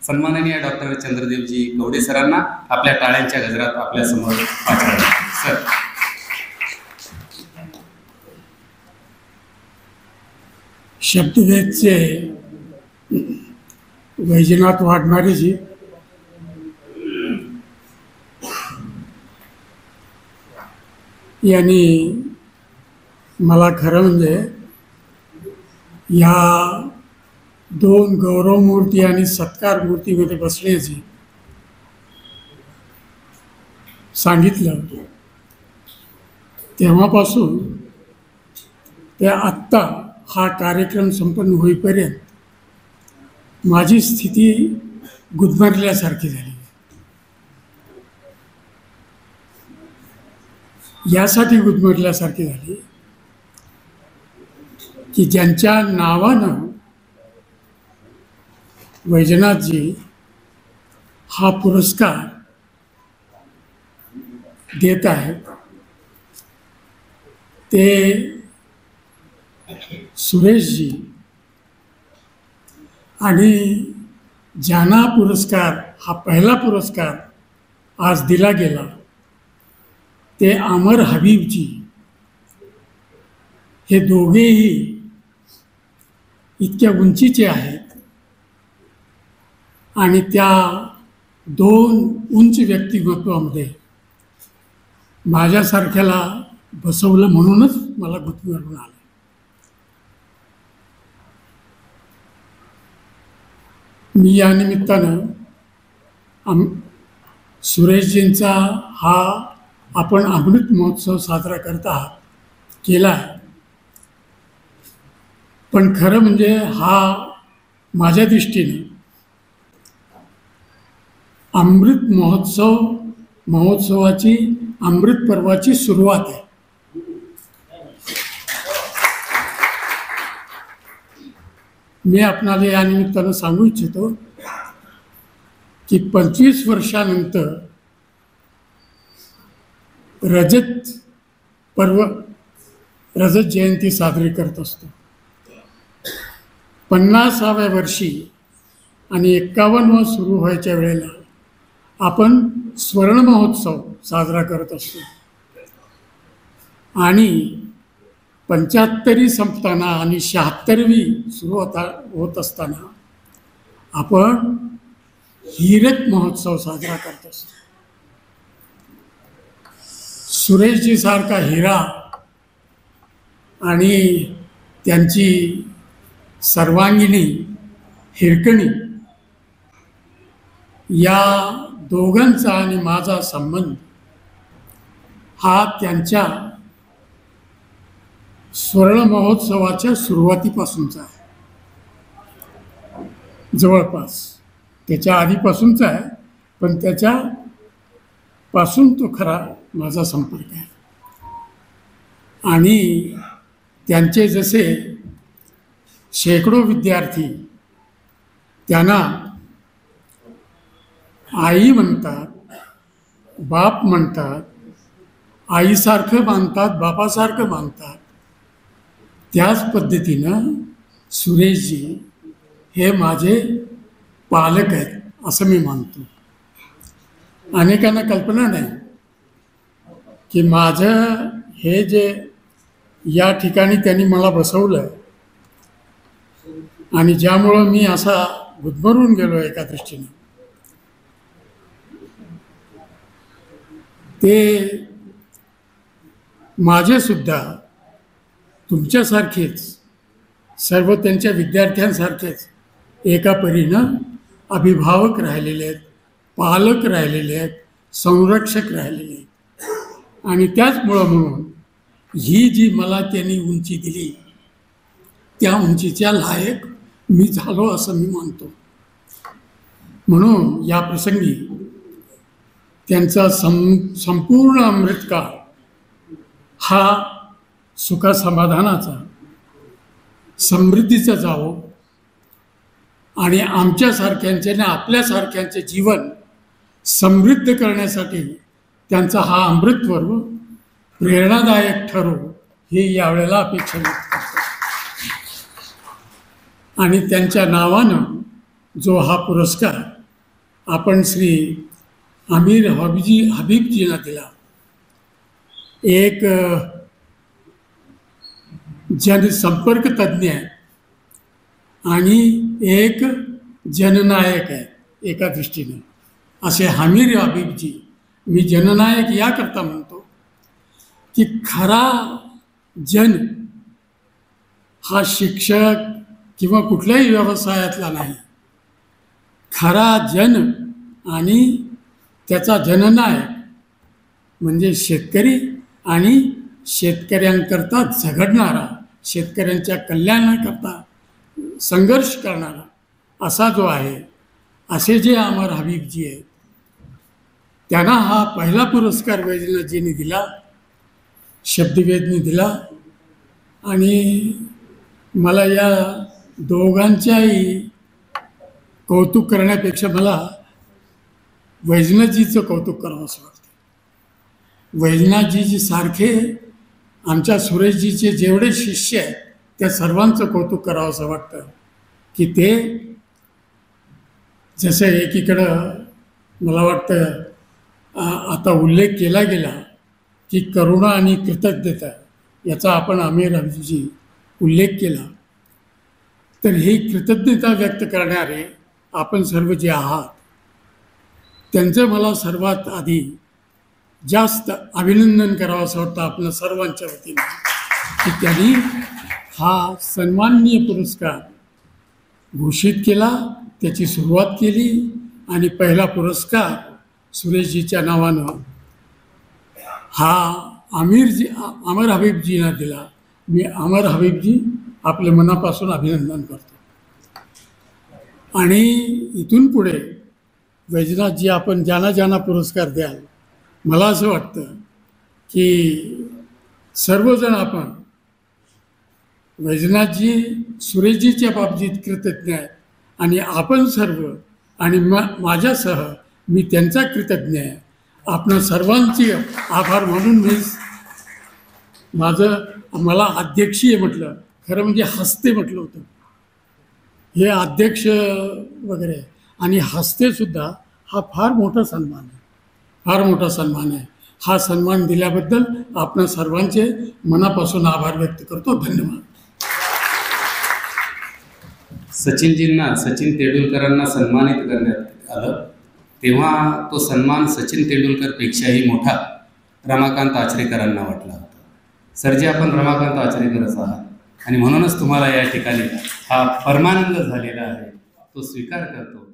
सन्माननीय डॉक्टर चंद्रदेवजी कवडे सरांना आपल्या टाळ्यांच्या गजरात आपल्या समोर पाठवलं. सर, शब्दवेदचे वैजनाथ वाघमारेजी यांनी मला खरं म्हणजे या दोन गौरव मूर्ती आणि सत्कार मूर्तीमध्ये बसण्याची सांगितलं. तेव्हापासून ते आत्ता हा कार्यक्रम संपन्न होईपर्यंत माझी स्थिती गुदमरल्यासारखी झाली. यासाठी गुदमरल्यासारखी झाली की ज्यांच्या नावानं वैजनाथजी हा पुरस्कार देत आहेत ते सुरेशजी आणि ज्यांना पुरस्कार हा पहिला पुरस्कार आज दिला गेला ते अमर हबीबजी हे दोघेही इतक्या उंचीचे आहेत आणि त्या दोन उंच व्यक्तिमत्वामध्ये माझ्यासारख्याला बसवलं म्हणूनच मला गुदमरून आलं. मी या निमित्तानं सुरेशजींचा हा आपण अमृत महोत्सव साजरा करत आहात केला आहे, पण खरं म्हणजे हा माझ्या दृष्टीने अमृत महोत्सवाची अमृत पर्वाची सुरुवात आहे. मी आपणाला या निमित्तानं सांगू इच्छितो की 25 वर्षानंतर रजत जयंती साजरी करत असतो. 50व्या वर्षी आणि 51वं सुरू व्हायच्या वेळेला आपण स्वर्ण महोत्सव साजरा करत असतो आणि 75 संपताना आणि 76वी सुरू होत असताना आपण हीरक महोत्सव साजरा करत असतो. सुरेशजी सारखा हिरा आणि त्यांची सर्वांगिणी हिरकणी या दोघांचा आणि माझा संबंध हा त्यांच्या स्वर्ण महोत्सवाच्या सुरुवातीपासूनचा आहे. जवळपास त्याच्या आधीपासूनचा आहे, पण त्याच्यापासून तो खरा माझा संपर्क आहे. आणि त्यांचे जसे शेकडो विद्यार्थी त्यांना आई म्हणतात, बाप म्हणतात, आईसारखं मानतात, बापासारखं मानतात, त्याच पद्धतीनं सुरेशजी हे माझे पालक आहेत असं मी मानतो. अनेकांना कल्पना नाही की माझं हे जे या ठिकाणी त्यांनी मला बसवलं आणि ज्यामुळं मी असा गुदमरून गेलो एका दृष्टीने, ते माझेसुद्धा तुमच्यासारखेच सर्व त्यांच्या विद्यार्थ्यांसारखेच एका परीनं अभिभावक राहिलेले आहेत, पालक राहिलेले आहेत, संरक्षक राहिलेले आहेत. आणि त्याचमुळं म्हणून ही जी मला त्यांनी उंची दिली त्या उंचीच्या लायक मी झालो असं मी मानतो. म्हणून या प्रसंगी त्यांचा संपूर्ण अमृतकाळ हा सुखसमाधानाचा, समृद्धीचा जावो आणि आमच्यासारख्यांचे आणि आपल्यासारख्यांचे जीवन समृद्ध करण्यासाठी त्यांचा हा अमृतपर्व प्रेरणादायक ठरो हे यावेळेला अपेक्षा व्यक्त करतो. आणि त्यांच्या नावानं जो हा पुरस्कार आपण श्री आमिर हबीबजींना दिला. एक जनसंपर्क तज्ज्ञ आहे आणि एक जननायक आहे एका दृष्टीने. असे आमिर हबीबजी, मी जननायक याकरता म्हणतो की खरा जन हा शिक्षक किंवा कुठल्याही व्यवसायातला नाही. खरा जन आणि त्याचा जननायक म्हणजे शेतकरी आणि शेतकऱ्यांकरता झगडणारा, शेतकऱ्यांच्या कल्याणाकरता संघर्ष करणारा असा जो आहे, असे जे आमर हबीबजी आहेत, त्यांना हा पहिला पुरस्कार वैजनाथजींनी दिला, शब्दवेदनी दिला. आणि मला या दोघांच्याही कौतुक करण्यापेक्षा मला वैजनाथजीचं कौतुक करावं असं वाटतं. वैजनाथजी सारखे आमच्या सुरेशजीचे जेवढे शिष्य आहेत त्या सर्वांचं कौतुक करावं असं वाटतं की ते जसं एकीकडं मला वाटतं आता उल्लेख केला गेला की करुणा आणि कृतज्ञता याचा आपण आमिर हबीबजी उल्लेख केला, तर ही कृतज्ञता व्यक्त करणारे आपण सर्व जे आहात त्यांचं मला सर्वात आधी जास्त अभिनंदन करावं असं वाटतं आपल्या सर्वांच्या वतीने की त्यांनी हा सन्माननीय पुरस्कार घोषित केला, त्याची सुरुवात केली आणि पहिला पुरस्कार सुरेशजीच्या नावानं हा आमर हबीबजींना दिला. मी आमर हबीबजी आपल्या मनापासून अभिनंदन करतो. आणि इथून पुढे वैजनाथजी आपण ज्यांना पुरस्कार द्याल, मला असं वाटतं की सर्वजण आपण वैजनाथजी सुरेशजीच्या बाबतीत कृतज्ञ आहेत आणि आपण सर्व आणि माझ्यासह मी त्यांचा कृतज्ञ आहे. आपणा सर्वांचे आभार म्हणून मला अध्यक्षीय म्हटलं, खरं म्हणजे हस्ते म्हटलं होतं. हे अध्यक्ष वगैरे आणि हस्तेसुद्धा हा फार मोठा सन्मान आहे, फार मोठा सन्मान आहे. हा सन्मान दिल्याबद्दल आपण सर्वांचे मनापासून आभार व्यक्त करतो. धन्यवाद. सचिन तेंडुलकरांना सन्मानित करण्यात आलं तेव्हा तो सन्मान सचिन तेंडुलकरपेक्षाही मोठा रमाकांत आचरेकरांना वाटला होता. सर जे आपण रमाकांत आचरेकरच आहात आणि म्हणूनच तुम्हाला या ठिकाणी हा परमानंद झालेला आहे, तो स्वीकार करतो.